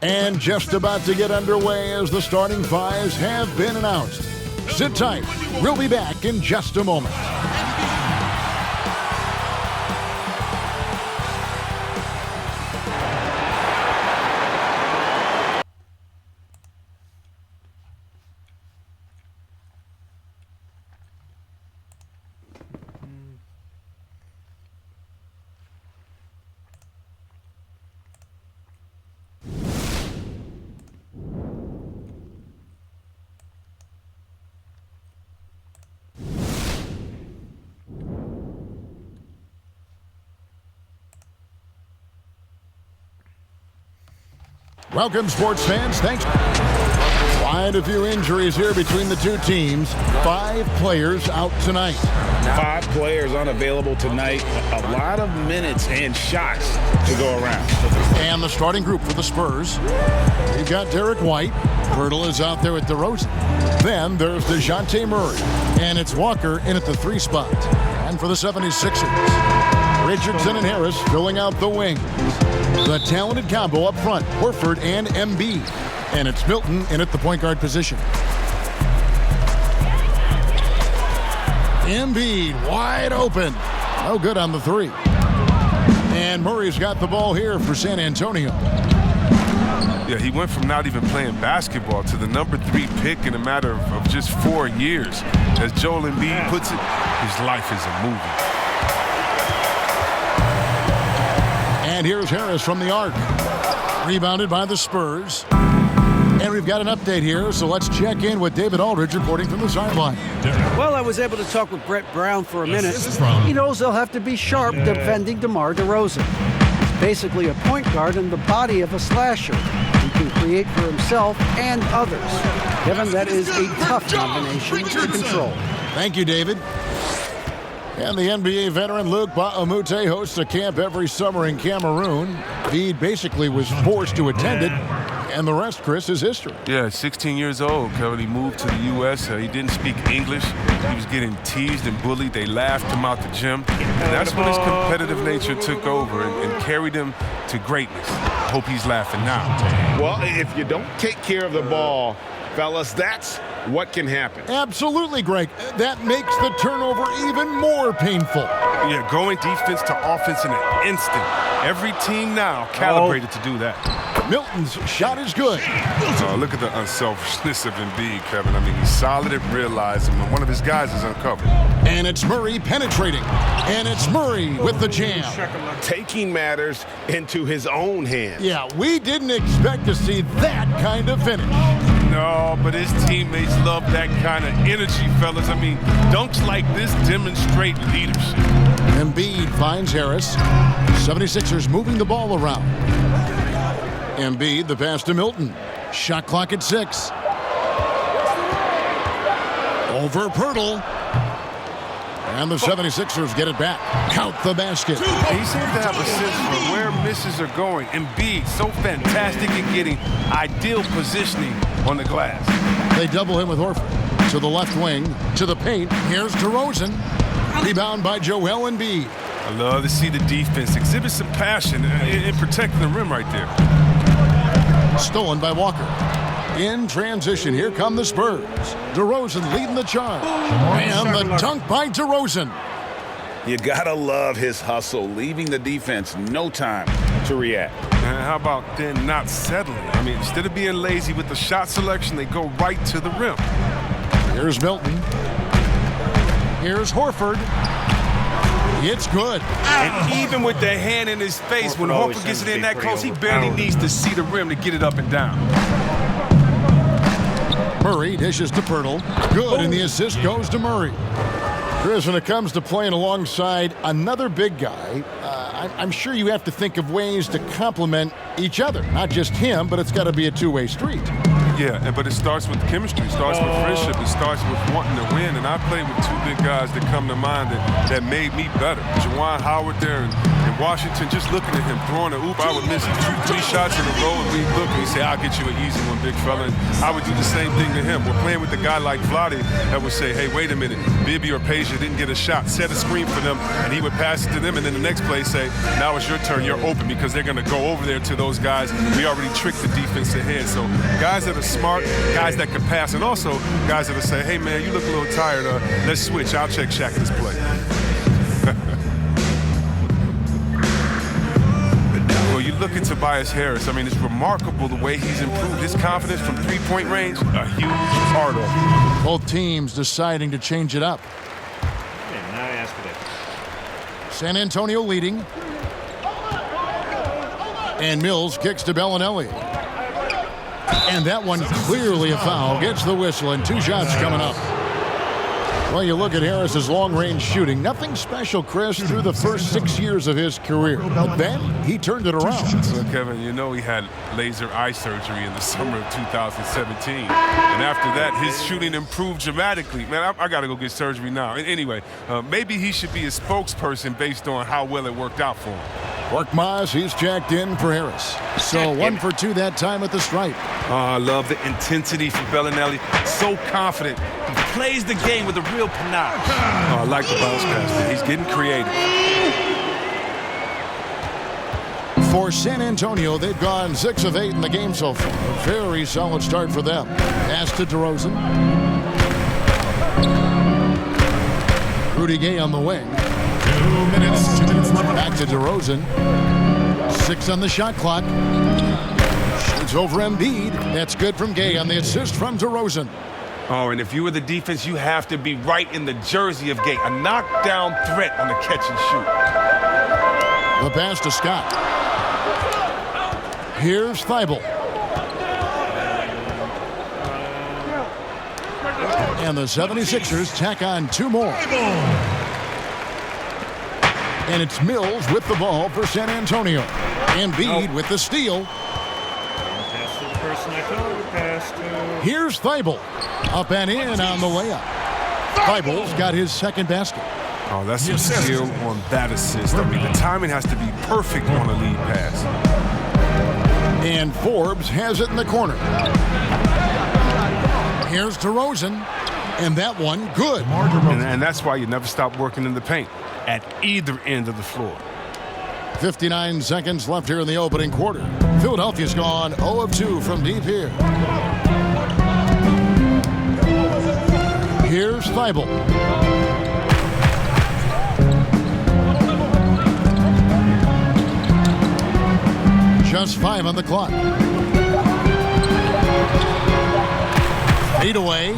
And just about to get underway as the starting fives have been announced. Sit tight. We'll be back in just a moment. Welcome, sports fans. Thanks. Quite a few injuries here between the two teams. 5 players out tonight. 5 players unavailable tonight. A lot of minutes and shots to go around. And the starting group for the Spurs. We've got Derek White. Pirtle is out there with DeRozan. Then there's DeJounte Murray. And it's Walker in at the 3 spot. And for the 76ers, Richardson and Harris filling out the wings. The talented combo up front, Horford and Embiid. And it's Milton in at the point guard position. Embiid wide open. No good on the 3. And Murray's got the ball here for San Antonio. Yeah, he went from not even playing basketball to the number 3 pick in a matter of just 4 years. As Joel Embiid puts it, his life is a movie. And here's Harris from the arc. Rebounded by the Spurs. And we've got an update here, so let's check in with David Aldridge reporting from the sideline. Well, I was able to talk with Brett Brown for a minute. He knows they'll have to be sharp defending DeMar DeRozan. He's basically a point guard in the body of a slasher. He can create for himself and others. Kevin, that is a tough combination to control. Thank you, David. And the NBA veteran Luc Mbah a Moute hosts a camp every summer in Cameroon. Embiid basically was forced to attend it, and the rest, Chris, is history. Yeah, 16 years old, Kevin. He moved to the U.S. He didn't speak English. He was getting teased and bullied. They laughed him out the gym. And that's when his competitive nature took over and carried him to greatness. I hope he's laughing now. Well, if you don't take care of the ball, fellas, that's what can happen. Absolutely, Greg. That makes the turnover even more painful. Yeah, going defense to offense in an instant. Every team now calibrated to do that. Milton's shot is good. Look at the unselfishness of Embiid, Kevin. I mean, he's solid at realizing when one of his guys is uncovered. And it's Murray penetrating. And it's Murray with the jam. Taking matters into his own hands. Yeah, we didn't expect to see that kind of finish. No, but his teammates love that kind of energy, fellas. I mean, dunks like this demonstrate leadership. Embiid finds Harris. 76ers moving the ball around. Embiid, the pass to Milton. Shot clock at 6. Over Pirtle. And the 76ers get it back. Count the basket. He seems to have a sense for where misses are going. Embiid, so fantastic at getting ideal positioning on the glass. They double him with Horford. To the left wing, to the paint. Here's DeRozan. Rebound by Joel Embiid. I love to see the defense exhibit some passion in protecting the rim right there. Stolen by Walker. In transition, here come the Spurs. DeRozan leading the charge. And the dunk by DeRozan. You gotta love his hustle, leaving the defense no time to react. And how about then not settling? I mean, instead of being lazy with the shot selection, they go right to the rim. Here's Milton. Here's Horford. It's good. And even with the hand in his face, when Horford gets it in that close, he barely needs to see the rim to get it up and down. Murray dishes to Pirtle. Good, and the assist goes to Murray. Chris, when it comes to playing alongside another big guy, I'm sure you have to think of ways to complement each other. Not just him, but it's got to be a two-way street. Yeah, but it starts with chemistry. It starts with friendship. It starts with wanting to win. And I played with two big guys that come to mind that made me better. Juwan Howard there in Washington, just looking at him throwing an oop, I would miss 2-3 shots in a row and we'd look and he'd say, I'll get you an easy one, big fella. And I would do the same thing to him. We're playing with a guy like Vlade that would say, hey, wait a minute, Bibby or Peja didn't get a shot. Set a screen for them, and he would pass it to them, and then the next play say, now it's your turn, you're open, because they're going to go over there to those guys. We already tricked the defense ahead. So guys that are smart, guys that can pass, and also guys that will say, hey, man, you look a little tired. Let's switch. I'll check Shaq this play. Well, you look at Tobias Harris. I mean, it's remarkable the way he's improved his confidence from three-point range. A huge part of it. Both teams deciding to change it up. Now I ask for that. San Antonio leading. And Mills kicks to Bellinelli. And that one clearly a foul. Gets the whistle, and 2 shots coming up. Well, you look at Harris's long-range shooting. Nothing special, Chris, through the first 6 years of his career. But then he turned it around. Well, Kevin, you know he had laser eye surgery in the summer of 2017. And after that, his shooting improved dramatically. Man, I got to go get surgery now. Anyway, maybe he should be a spokesperson based on how well it worked out for him. Korkmaz, he's jacked in for Harris. So 1 for 2 that time at the stripe. I love the intensity from Bellinelli. So confident. He plays the game with a real panache. I like the bounce pass. He's getting creative. For San Antonio, they've gone 6 of 8 in the game so far. A very solid start for them. Pass to DeRozan. Rudy Gay on the wing. 2 minutes left. Back to DeRozan. 6 on the shot clock. Shoots over Embiid. That's good from Gay on the assist from DeRozan. Oh, and if you were the defense, you have to be right in the jersey of Gay. A knockdown threat on the catch and shoot. The pass to Scott. Here's Thibault. And the 76ers tack on 2 more. And it's Mills with the ball for San Antonio. Embiid with the steal. Pass to the person I told to pass to. Here's Thibault. Up and in on the layup. Thibault's got his second basket. Oh, that's some skill on that assist. I mean, the timing has to be perfect on a lead pass. And Forbes has it in the corner. Here's DeRozan. And that one, good. And that's why you never stop working in the paint at either end of the floor. 59 seconds left here in the opening quarter. Philadelphia's gone 0 of 2 from deep here. Here's Thibault. Just 5 on the clock. Fade away.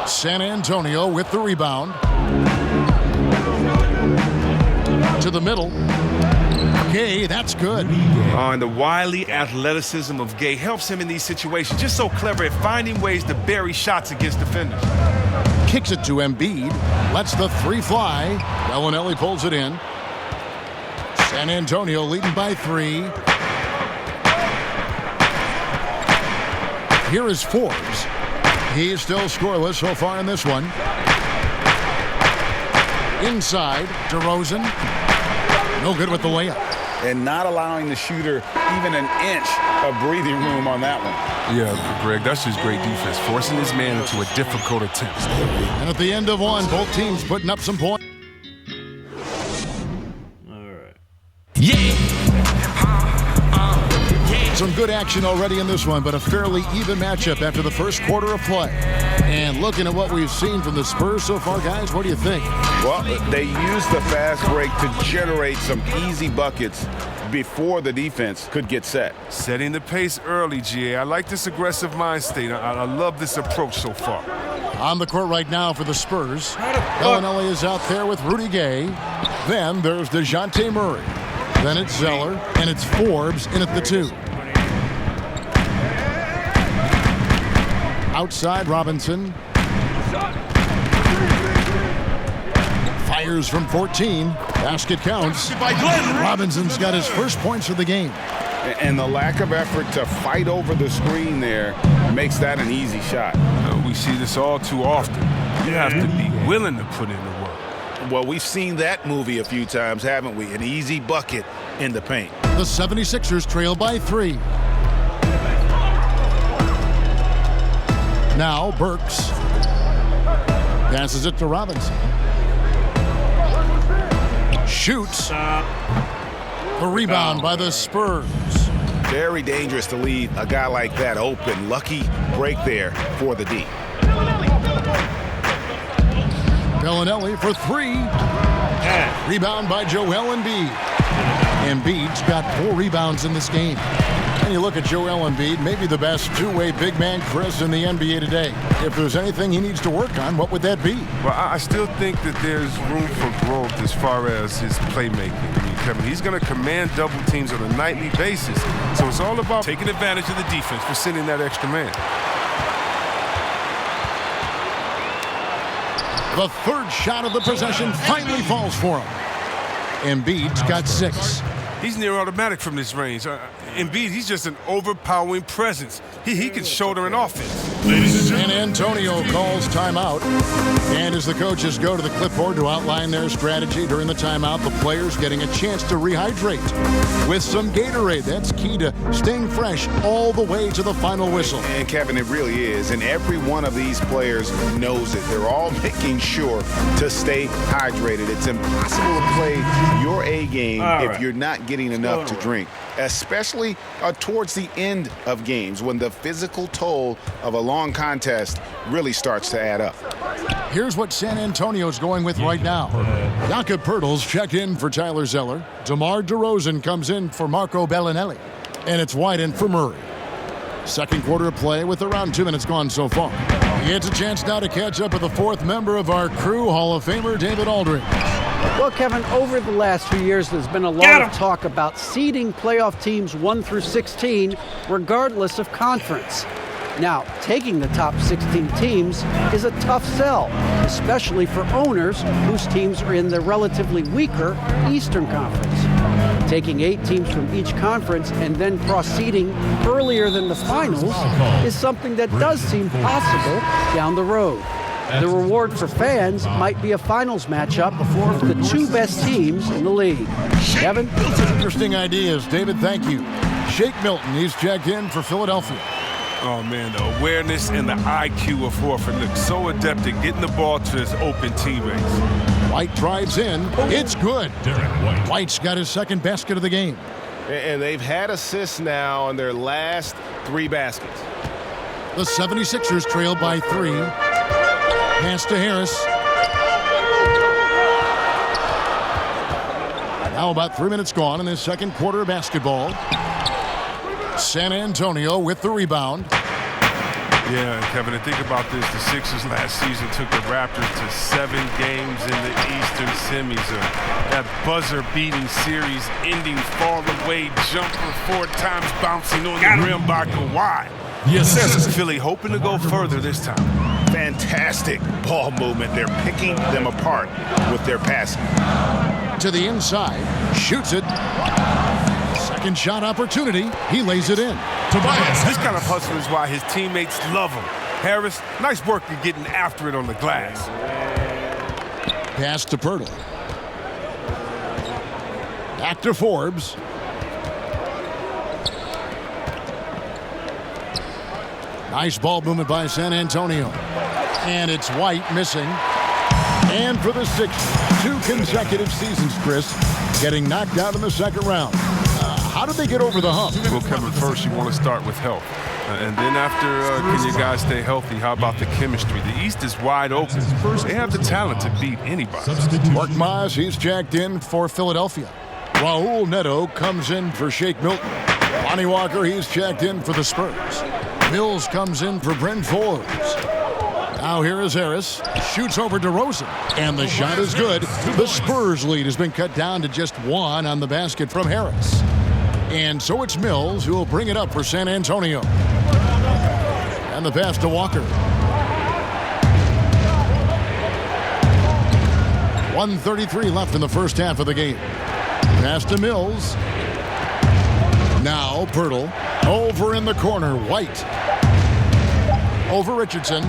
San Antonio with the rebound. To the middle. Gay, that's good. And the wily athleticism of Gay helps him in these situations. Just so clever at finding ways to bury shots against defenders. Kicks it to Embiid. Lets the 3 fly. Bellinelli pulls it in. San Antonio leading by 3. Here is Forbes. He's still scoreless so far in this one. Inside, DeRozan. No good with the layup. And not allowing the shooter even an inch of breathing room on that one. Yeah, Greg, that's just great defense, forcing his man into a difficult attempt. And at the end of one, both teams putting up some points. All right. Some good action already in this one, but a fairly even matchup after the first quarter of play. And looking at what we've seen from the Spurs so far, guys, what do you think? Well, they used the fast break to generate some easy buckets before the defense could get set. Setting the pace early, GA. I like this aggressive mind state. I love this approach so far. On the court right now for the Spurs. Bellinelli is out there with Rudy Gay. Then there's DeJounte Murray. Then it's Zeller, and it's Forbes in at the 2. Outside, Robinson. Fires from 14. Basket counts. Robinson's got his first points of the game. And the lack of effort to fight over the screen there makes that an easy shot. We see this all too often. You have to be willing to put in the work. Well, we've seen that movie a few times, haven't we? An easy bucket in the paint. The 76ers trail by 3. Now Burks passes it to Robinson. Shoots. The rebound by the Spurs. Very dangerous to leave a guy like that open. Lucky break there for the D. Bellinelli for 3. Rebound by Joel Embiid. Embiid's got 4 rebounds in this game. And you look at Joel Embiid, maybe the best two-way big man, Chris, in the NBA today. If there's anything he needs to work on, what would that be? Well, I still think that there's room for growth as far as his playmaking. I mean, Kevin, he's going to command double teams on a nightly basis. So it's all about taking advantage of the defense for sending that extra man. The third shot of the possession finally falls for him. Embiid's got 6. He's near automatic from this range. Embiid, he's just an overpowering presence. He can shoulder an offense. San Antonio calls timeout. And as the coaches go to the clipboard to outline their strategy during the timeout, the players getting a chance to rehydrate with some Gatorade. That's key to staying fresh all the way to the final whistle. And Kevin, it really is. And every one of these players knows it. They're all making sure to stay hydrated. It's impossible to play your A game if you're not getting enough to drink, especially towards the end of games when the physical toll of a long contest really starts to add up. Here's what San Antonio's going with right now. Jakob Poeltl's checked in for Tyler Zeller. DeMar DeRozan comes in for Marco Bellinelli. And it's White in for Murray. Second quarter of play with around 2 minutes gone so far. He gets a chance now to catch up with the 4th member of our crew, Hall of Famer David Aldridge. Well, Kevin, over the last few years, there's been a lot of talk about seeding playoff teams 1 through 16, regardless of conference. Now, taking the top 16 teams is a tough sell, especially for owners whose teams are in the relatively weaker Eastern Conference. Taking 8 teams from each conference and then cross-seeding earlier than the finals is something that does seem possible down the road. The reward for fans might be a finals matchup of the 2 best teams in the league. Kevin? Interesting ideas. David, thank you. Shake Milton, he's checked in for Philadelphia. Oh, man, the awareness and the IQ of Horford look so adept at getting the ball to his open teammates. White drives in. It's good. White's got his 2nd basket of the game. And they've had assists now on their last 3 baskets. The 76ers trail by 3. Pass to Harris. Now about 3 minutes gone in the second quarter of basketball. San Antonio with the rebound. Yeah, Kevin, and think about this. The Sixers last season took the Raptors to 7 games in the Eastern semis. That buzzer-beating series ending fall-away jumper 4 times bouncing on the rim by Kawhi. Yes, Philly hoping to go further this time. Fantastic ball movement. They're picking them apart with their passing. To the inside. Shoots it. Second shot opportunity. He lays it in. This kind of hustle is why his teammates love him. Harris, nice work at getting after it on the glass. Pass to Poeltl. Back to Forbes. Nice ball movement by San Antonio. And it's White missing. And for the 6th, 2 consecutive seasons, Chris, getting knocked out in the second round. How did they get over the hump? Well, Kevin, first you want to start with health. And then after, can you guys stay healthy? How about the chemistry? The East is wide open. They have the talent to beat anybody. Mark Maz, he's jacked in for Philadelphia. Raul Neto comes in for Shake Milton. Lonnie Walker, he's checked in for the Spurs. Mills comes in for Bryn Forbes. Now here is Harris. Shoots over DeRozan. And the shot is good. The Spurs lead has been cut down to just 1 on the basket from Harris. And so it's Mills who will bring it up for San Antonio. And the pass to Walker. 1:33 left in the first half of the game. Pass to Mills. Now Poeltl over in the corner. White over Richardson.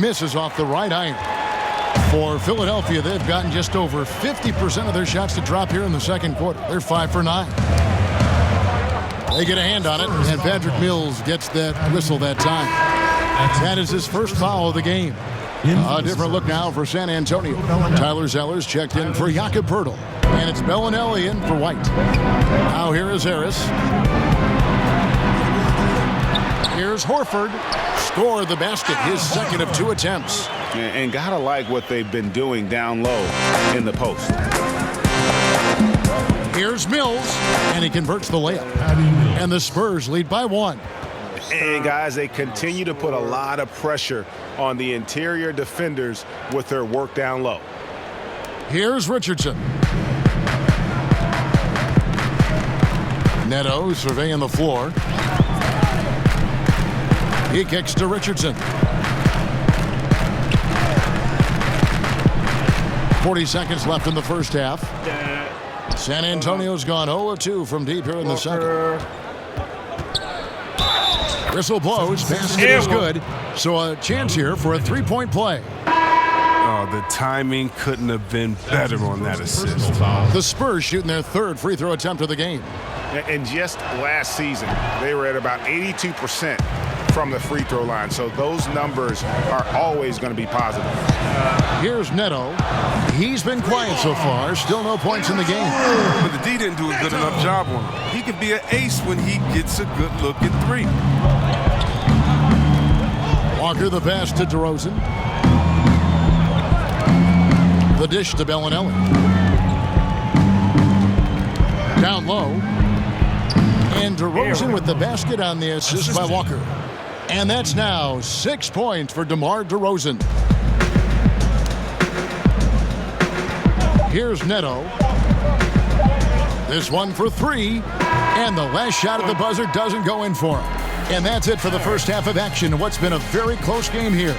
Misses off the right iron. For Philadelphia, they've gotten just over 50% of their shots to drop here in the second quarter. They're 5 for 9. They get a hand on it, and Patrick Mills gets that whistle that time. That is his first foul of the game. A different look now for San Antonio. Tyler Zellers checked in for Jakob Poeltl. And it's Bellinelli in for White. Now here is Harris. Here's Horford. Score the basket, his second of 2 attempts. And gotta like what they've been doing down low in the post. Here's Mills, and he converts the layup. And the Spurs lead by 1. And guys, they continue to put a lot of pressure on the interior defenders with their work down low. Here's Richardson. Neto surveying the floor. He kicks to Richardson. 40 seconds left in the first half. San Antonio's gone 0-2 from deep here in the second. Whistle blows. Basket is good. So a chance here for a three-point play. Oh, the timing couldn't have been better on that assist. The Spurs shooting their third free throw attempt of the game. And just last season, they were at about 82% from the free throw line. So those numbers are always going to be positive. Here's Neto. He's been quiet so far. Still no points in the game. But the D didn't do a good enough job on him. He could be an ace when he gets a good look at 3. Walker the pass to DeRozan. The dish to Bellinelli. Down low. And DeRozan with the basket on the assist by Walker. And that's now 6 points for DeMar DeRozan. Here's Neto. This one for 3. And the last shot at the buzzer doesn't go in for him. And that's it for the first half of action. What's been a very close game here.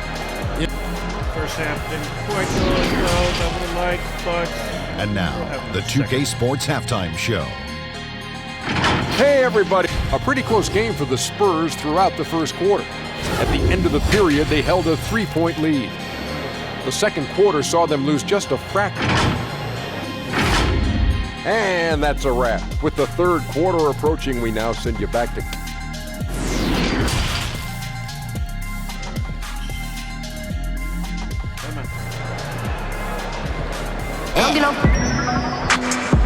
First half didn't quite go as well as I would have liked, but... And now, the 2K Sports Halftime Show. Hey, everybody. A pretty close game for the Spurs throughout the first quarter. At the end of the period, they held a 3-point lead. The second quarter saw them lose just a fraction. And that's a wrap. With the third quarter approaching, we now send you back to...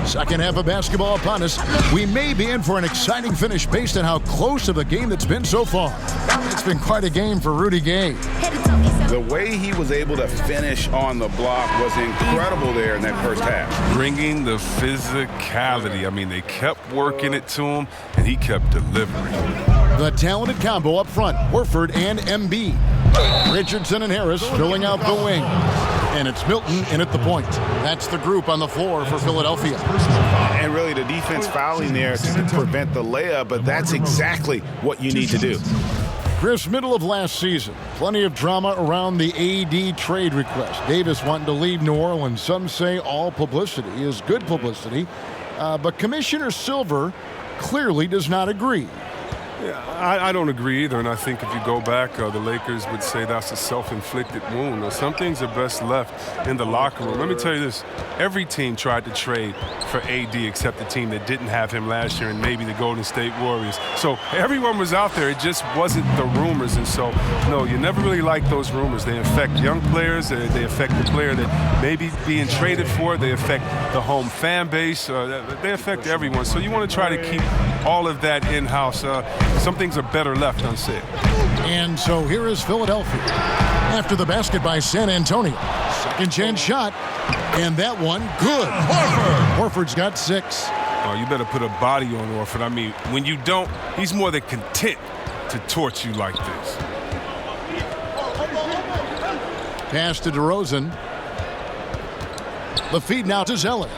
Second half of basketball upon us. We may be in for an exciting finish based on how close of a game that's been so far. It's been quite a game for Rudy Gay. The way he was able to finish on the block was incredible there in that first half. Bringing the physicality. I mean, they kept working it to him, and he kept delivering. The talented combo up front, Horford and Embiid. Richardson and Harris filling out the wing. And it's Milton in at the point. That's the group on the floor for Philadelphia. And really the defense fouling there to prevent the layup, but that's exactly what you need to do. Chris, middle of last season, plenty of drama around the AD trade request. Davis wanting to leave New Orleans. Some say all publicity is good publicity, but Commissioner Silver clearly does not agree. Yeah, I don't agree either, and I think if you go back, the Lakers would say that's a self-inflicted wound. Now, some things are best left in the locker room. Let me tell you this. Every team tried to trade for AD except the team that didn't have him last year and maybe the Golden State Warriors. So everyone was out there. It just wasn't the rumors. And so, no, you never really like those rumors. They affect young players. They affect the player that may be being traded for. They affect the home fan base. They affect everyone. So you want to try to keep all of that in-house. Some things are better left unsaid. And so here is Philadelphia. After the basket by San Antonio. Second chance shot. And that one, good. Horford's got 6. Oh, you better put a body on Horford. I mean, when you don't, he's more than content to torch you like this. Pass to DeRozan. The feed now to Zeller.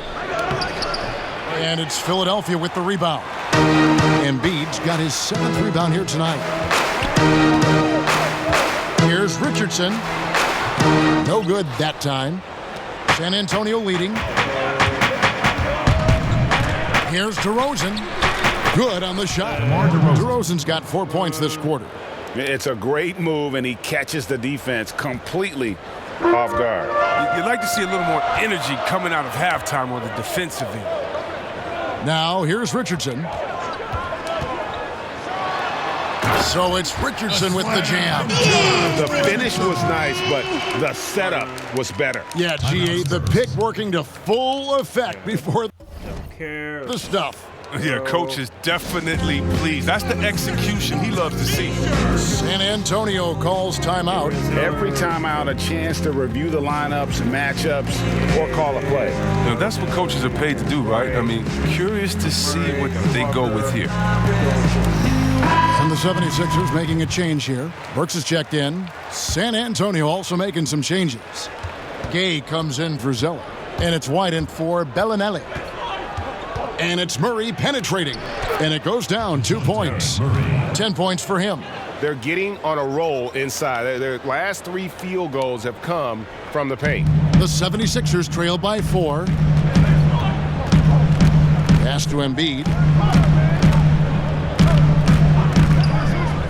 And it's Philadelphia with the rebound. Embiid's got his 7th rebound here tonight. Here's Richardson. No good that time. San Antonio leading. Here's DeRozan. Good on the shot. DeRozan's got 4 points this quarter. It's a great move, and he catches the defense completely off guard. You'd like to see a little more energy coming out of halftime on the defensive end. Now, here's Richardson. So it's Richardson with the jam. The finish was nice, but the setup was better. Yeah, GA, the pick working to full effect before Care. the stuff. Yeah, coach is definitely pleased. That's the execution he loves to see. San Antonio calls timeout. Every timeout, a chance to review the lineups, matchups, or call a play. Now, that's what coaches are paid to do, right? I mean, curious to see what they go with here. And the 76ers making a change here. Burks is checked in. San Antonio also making some changes. Gay comes in for Zeller. And it's White in for Bellinelli. And it's Murray penetrating. And it goes down 2 points. 10 points for him. They're getting on a roll inside. Their last 3 field goals have come from the paint. The 76ers trail by 4. Pass to Embiid.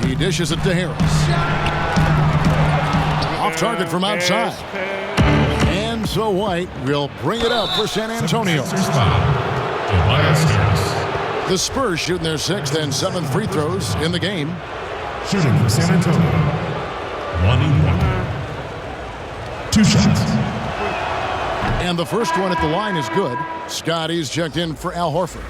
He dishes it to Harris. Off target from outside. And so White will bring it up for San Antonio. The Spurs shooting their 6th and 7th free throws in the game. Shooting for San Antonio. Lonnie Walker. 2 shots. And the first one at the line is good. Scotty's checked in for Al Horford.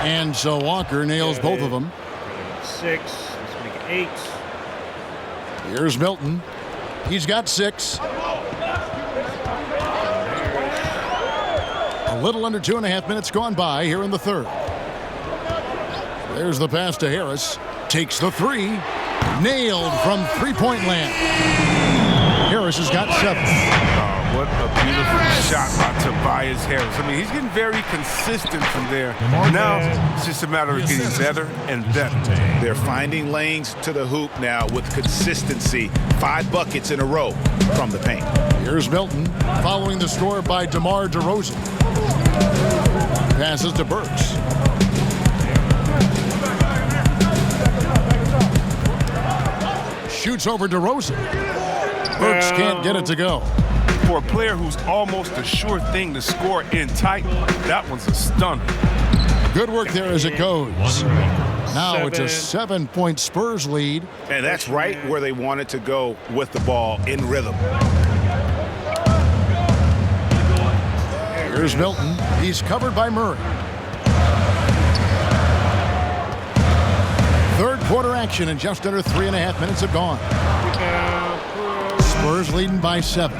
And so Walker nails both of them. 6. Let's make it 8. Here's Milton. He's got 6. A little under 2.5 minutes gone by here in the third. There's the pass to Harris. Takes the 3. Nailed from three-point land. Harris has got 7. What a beautiful shot by Tobias Harris. I mean, he's getting very consistent from there. Now, it's just a matter of getting better and better. They're finding lanes to the hoop now with consistency. 5 buckets in a row from the paint. Here's Milton following the score by DeMar DeRozan. Passes to Burks. Shoots over DeRozan. Burks can't get it to go. For a player who's almost a sure thing to score in tight, that one's a stunner. Good work there as it goes. Now it's a 7-point Spurs lead. And that's right where they wanted to go with the ball in rhythm. Here's Milton. He's covered by Murray. Third quarter action and just under 3.5 minutes have gone. Spurs leading by 7.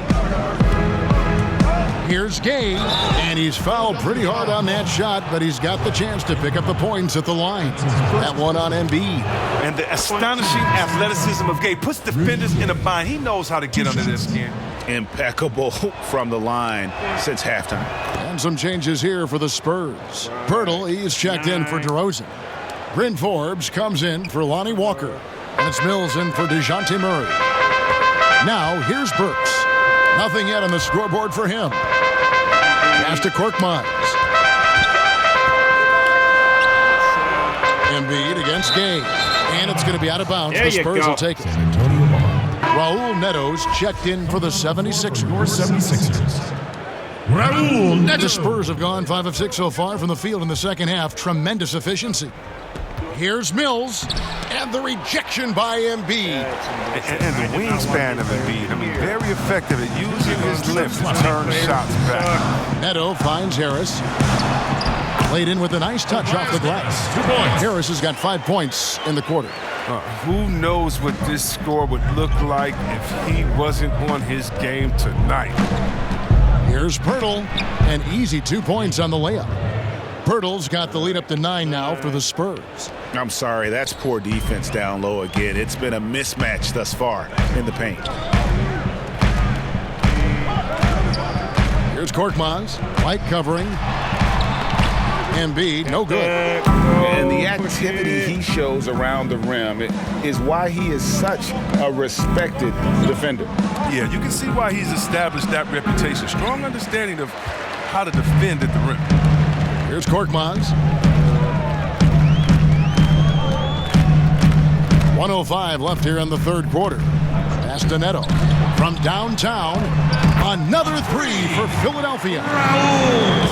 Here's Gay, and he's fouled pretty hard on that shot, but he's got the chance to pick up the points at the line. That one on Embiid. And the astonishing athleticism of Gay puts defenders in a bind. He knows how to get under their skin. Impeccable from the line since halftime. And some changes here for the Spurs. Pirtle, he's checked in for DeRozan. Bryn Forbes comes in for Lonnie Walker. And it's Mills in for DeJounte Murray. Now, here's Burks. Nothing yet on the scoreboard for him. Pass to Korkmaz. Embiid against Gay. And it's going to be out of bounds. There The Spurs will take it. Raul Netos checked in for the 76ers. Raul Neto. The Spurs have gone 5 of 6 so far from the field in the second half. Tremendous efficiency. Here's Mills, and the rejection by Embiid. And the wingspan of Embiid. I mean, very effective at using his lift to turn shots back. Neto finds Harris. Played in with a nice touch off the glass. Harris has got 5 points in the quarter. Who knows what this score would look like if he wasn't on his game tonight. Here's Pirtle, an easy 2 points on the layup. Pirtle's got the lead up to 9 now for the Spurs. I'm sorry, that's poor defense down low again. It's been a mismatch thus far in the paint. Here's Korkmaz, White covering. Embiid, no good. And the activity he shows around the rim is why he is such a respected defender. Yeah, you can see why he's established that reputation. Strong understanding of how to defend at the rim. Here's Korkmaz. 1:05 left here in the third quarter. Pass to Neto. From downtown, another three for Philadelphia.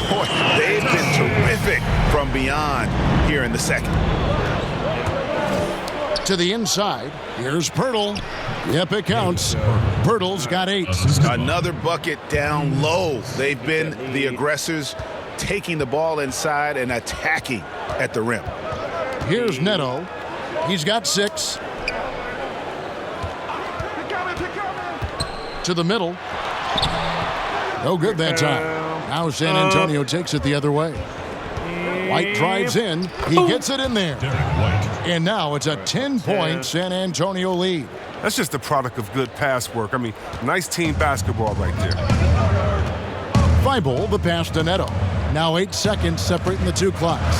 Boy, they've been terrific from beyond here in the second. To the inside, here's Poeltl. Yep, it counts. Poeltl's got 8. Another bucket down low. They've been the aggressors, taking the ball inside and attacking at the rim. Here's Neto. He's got 6. To the middle. No good that time. Now San Antonio takes it the other way. White drives in. He gets it in there. And now it's a 10-point San Antonio lead. That's just the product of good pass work. I mean, nice team basketball right there. Thibault, the pass to Neto. Now 8 seconds separating the two clocks.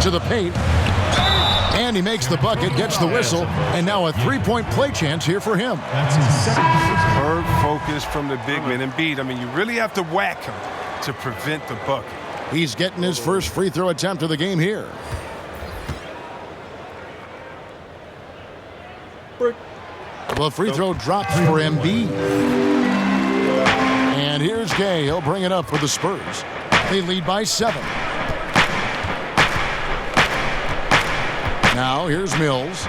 To the paint. And he makes the bucket, gets the whistle, and now a 3-point play chance here for him. Superb focus from the big man. Embiid, I mean, you really have to whack him to prevent the bucket. He's getting his first free throw attempt of the game here. The free throw drops for Embiid. And here's Gay. He'll bring it up for the Spurs. They lead by 7. Now here's Mills.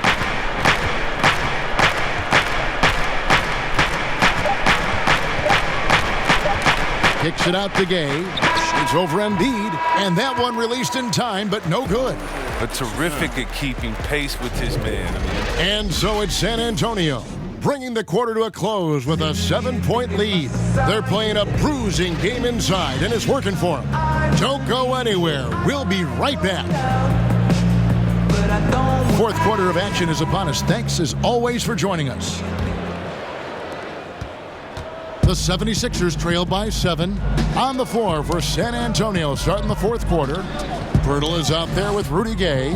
Kicks it out to Gay. Shoots over Embiid. And that one released in time, but no good. But terrific at keeping pace with his man. And so it's San Antonio, bringing the quarter to a close with a 7-point lead. They're playing a bruising game inside, and it's working for them. Don't go anywhere. We'll be right back. Fourth quarter of action is upon us. Thanks, as always, for joining us. The 76ers trail by 7. On the floor for San Antonio, starting the fourth quarter. Poeltl is out there with Rudy Gay.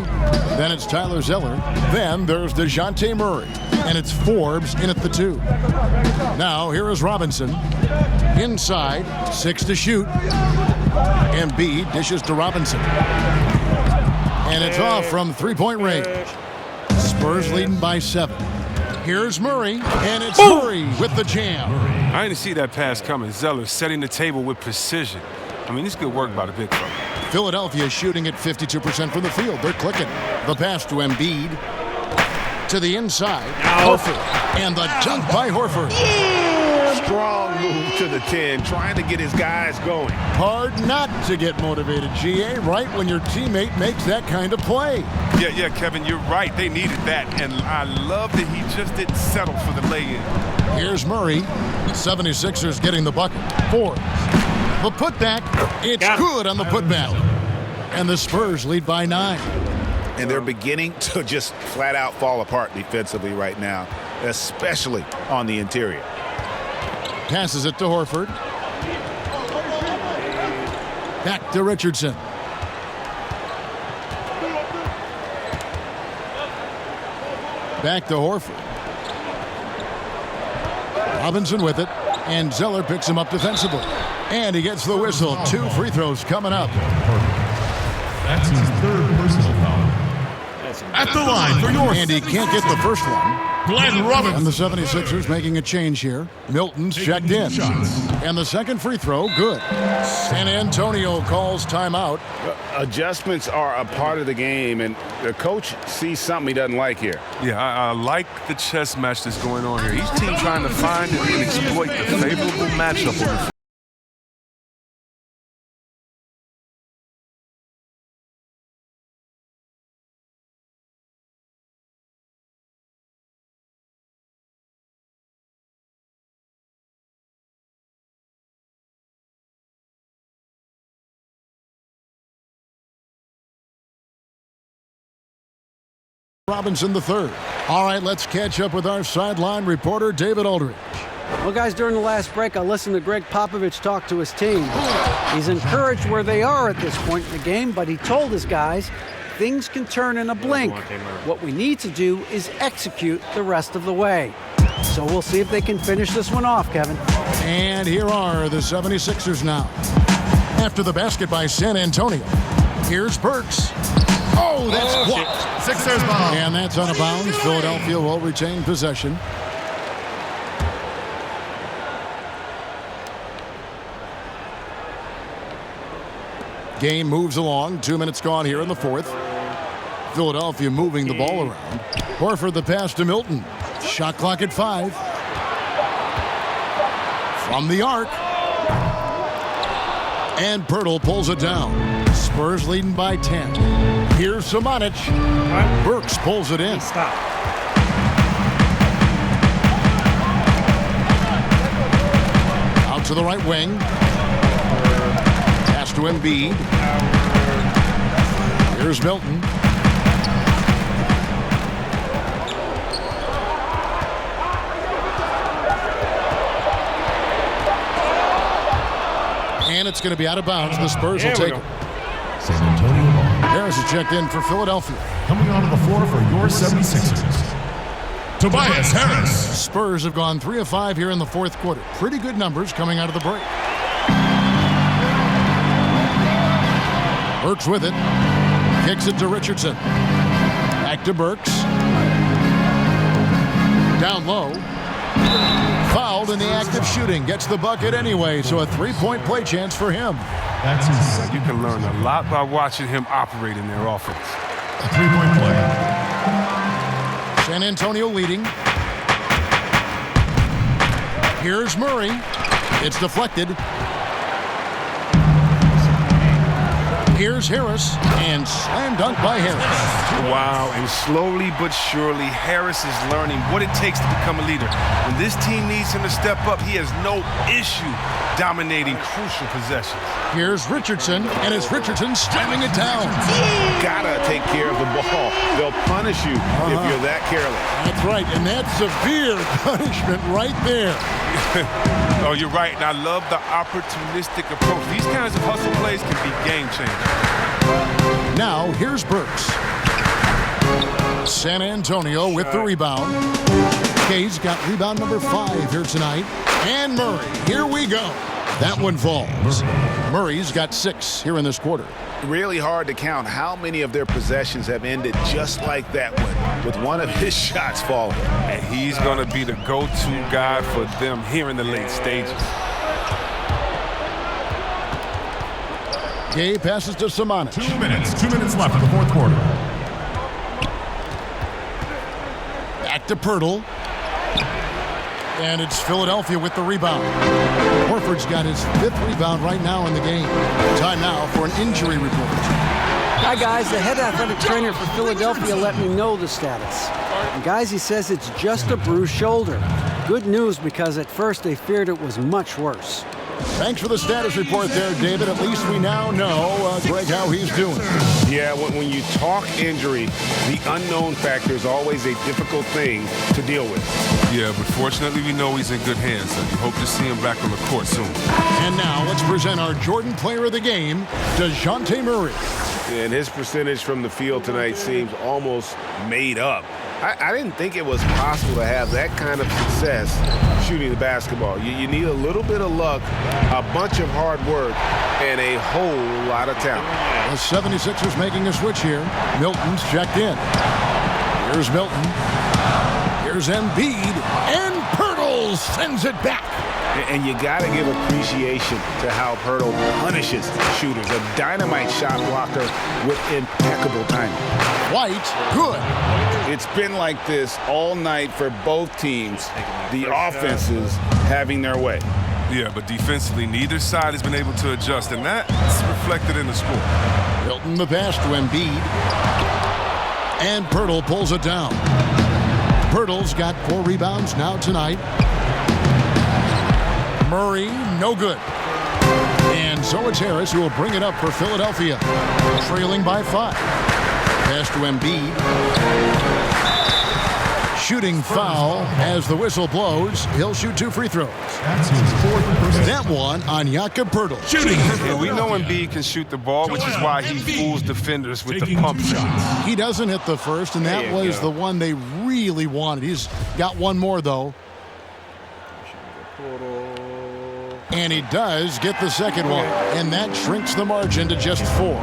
Then it's Tyler Zeller. Then there's DeJounte Murray. And it's Forbes in at the 2. Now, here is Robinson. Inside, 6 to shoot. Embiid dishes to Robinson. And it's off from 3-point range. Spurs leading by 7. Here's Murray, and it's Murray with the jam. I didn't see that pass coming. Zeller setting the table with precision. I mean, it's good work by the big fella. Philadelphia is shooting at 52% from the field. They're clicking. The pass to Embiid. To the inside. Horford. And the dunk by Horford. Strong move to the 10, trying to get his guys going. Hard not to get motivated, GA, right when your teammate makes that kind of play. Yeah, Kevin, you're right. They needed that. And I love that he just didn't settle for the lay-in. Here's Murray. The 76ers getting the bucket. Forbes. The putback. It's good on the putback. And the Spurs lead by 9. And they're beginning to just flat out fall apart defensively right now, especially on the interior. Passes it to Horford. Back to Richardson. Back to Horford. Robinson with it. And Zeller picks him up defensively. And he gets the whistle. 2 free throws coming up. That's his 3rd personal foul. At the line for your... And he can't get the first one. Glenn Robinson. And the 76ers making a change here. Milton's checked in. And the second free throw, good. San Antonio calls timeout. Adjustments are a part of the game, and the coach sees something he doesn't like here. Yeah, I like the chess match that's going on here. Each team trying to find and exploit the favorable matchup on the Robinson the third. All right, let's catch up with our sideline reporter, David Aldridge. Well, guys, during the last break, I listened to Greg Popovich talk to his team. He's encouraged where they are at this point in the game, but he told his guys things can turn in a blink. What we need to do is execute the rest of the way. So we'll see if they can finish this one off, Kevin. And here are the 76ers now. After the basket by San Antonio, here's Burks. Oh, that's blocked. Sixers ball. And that's out of bounds. Philadelphia will retain possession. Game moves along. 2 minutes gone here in the fourth. Philadelphia moving the ball around. Horford the pass to Milton. Shot clock at 5. From the arc. And Pirtle pulls it down. Spurs leading by 10. Here's Samanic. Burks pulls it in. Stop. Out to the right wing. Pass to Embiid. Here's Milton. And it's going to be out of bounds. The Spurs will take it. San Antonio ball. Harris is checked in for Philadelphia. Coming onto the floor for your 76ers. Tobias Harris. Spurs have gone 3 of 5 here in the fourth quarter. Pretty good numbers coming out of the break. Burks with it. Kicks it to Richardson. Back to Burks. Down low. Fouled in the act of shooting. Gets the bucket anyway, so a three-point play chance for him. That's his You can learn a lot by watching him operate in their offense. a three-point play. San Antonio leading. Here's Murray. It's deflected. Here's Harris, and slam dunk by Harris. Wow, and slowly but surely, Harris is learning what it takes to become a leader. When this team needs him to step up, he has no issue dominating crucial possessions. Here's Richardson, and it's Richardson slamming it down. Gotta take care of the ball. They'll punish you if you're that careless. That's right, and that's severe punishment right there. Oh, you're right, and I love the opportunistic approach. These kinds of hustle plays can be game changers. Now, here's Burks. San Antonio with the rebound. Kay's got rebound number 5 here tonight. And Murray, here we go. That one falls. Murray's got 6 here in this quarter. Really hard to count how many of their possessions have ended just like that one, with one of his shots falling. And he's going to be the go-to guy for them here in the late stages. Gay passes to Samanic. 2 minutes. 2 minutes left in the fourth quarter. Back to Pirtle. And it's Philadelphia with the rebound. Horford's got his 5th rebound right now in the game. Time now for an injury report. Hi, guys. The head athletic trainer for Philadelphia let me know the status. And, guys, he says it's just a bruised shoulder. Good news, because at first they feared it was much worse. Thanks for the status report there, David. At least we now know, Greg, how he's doing. Yeah, when you talk injury, the unknown factor is always a difficult thing to deal with. Yeah, but fortunately we know he's in good hands, so we hope to see him back on the court soon. And now let's present our Jordan Player of the Game, DeJounte Murray. And his percentage from the field tonight seems almost made up. I didn't think it was possible to have that kind of success shooting the basketball. You need a little bit of luck, a bunch of hard work, and a whole lot of talent. The 76ers making a switch here. Milton's checked in. Here's Milton. Here's Embiid. And Pirtle sends it back. And you got to give appreciation to how Pirtle punishes shooters. A dynamite shot blocker with impeccable timing. White, good. It's been like this all night for both teams. The offenses having their way. Yeah, but defensively, neither side has been able to adjust, and that's reflected in the score. Milton the pass to Embiid. And Pirtle pulls it down. Pirtle's got 4 rebounds now tonight. Murray, no good. And so it's Harris who will bring it up for Philadelphia, trailing by 5. Pass to Embiid. shooting foul as the whistle blows. He'll shoot 2 free throws. That's his 4th personal. That one on Jakob Poeltl. Shooting. Yeah, we know Embiid can shoot the ball, which is why he fools defenders with the pump shots. He doesn't hit the first, and that was the one they really wanted. He's got one more, though. And he does get the second one, and that shrinks the margin to just 4.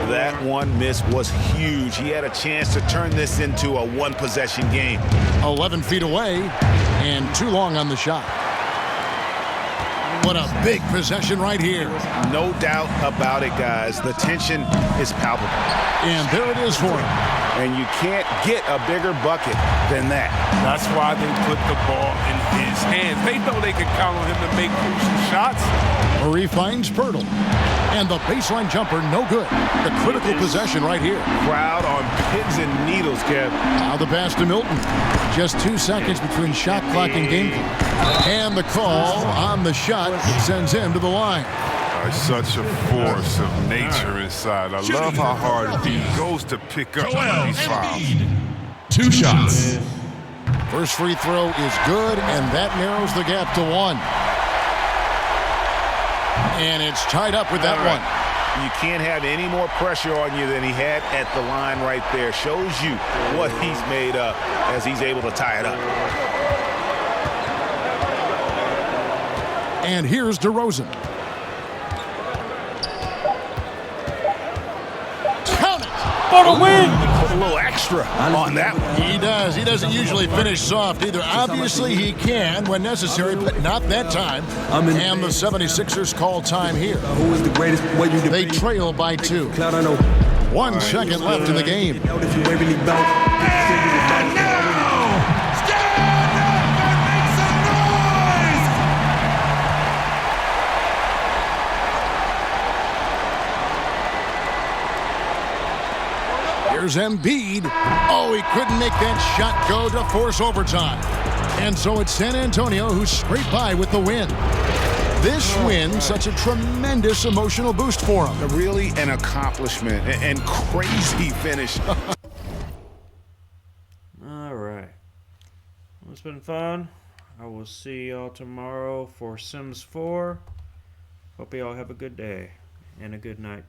That one miss was huge. He had a chance to turn this into a one-possession game. 11 feet away, and too long on the shot. What a big possession right here. No doubt about it, guys. The tension is palpable. And there it is for him. And you can't get a bigger bucket than that. That's why they put the ball in his hands. They know they can count on him to make crucial shots. Murray finds Poeltl. And the baseline jumper, no good. The critical possession right here. Crowd on pins and needles, Kev. Now the pass to Milton. Just 2 seconds between shot clock and game clock. And the call on the shot sends him to the line. Such a force of nature inside. I love how hard he goes to pick up these fouls. 2 shots. First free throw is good, and that narrows the gap to 1. And it's tied up with that one. You can't have any more pressure on you than he had at the line right there. Shows you what he's made up as he's able to tie it up. And here's DeRozan. Count it! For the win! Put a little extra on that one. He does. He doesn't usually finish soft either. Obviously, he can when necessary, but not that time. And the 76ers call time here. Who is the greatest? What you They trail by 2. 1 second left in the game. Here's Embiid. Oh, he couldn't make that shot go to force overtime. And so it's San Antonio who scraped by with the win. This win, such a tremendous emotional boost for him. Really an accomplishment and crazy finish. All right. Well, it's been fun. I will see y'all tomorrow for Sims 4. Hope y'all have a good day and a good night.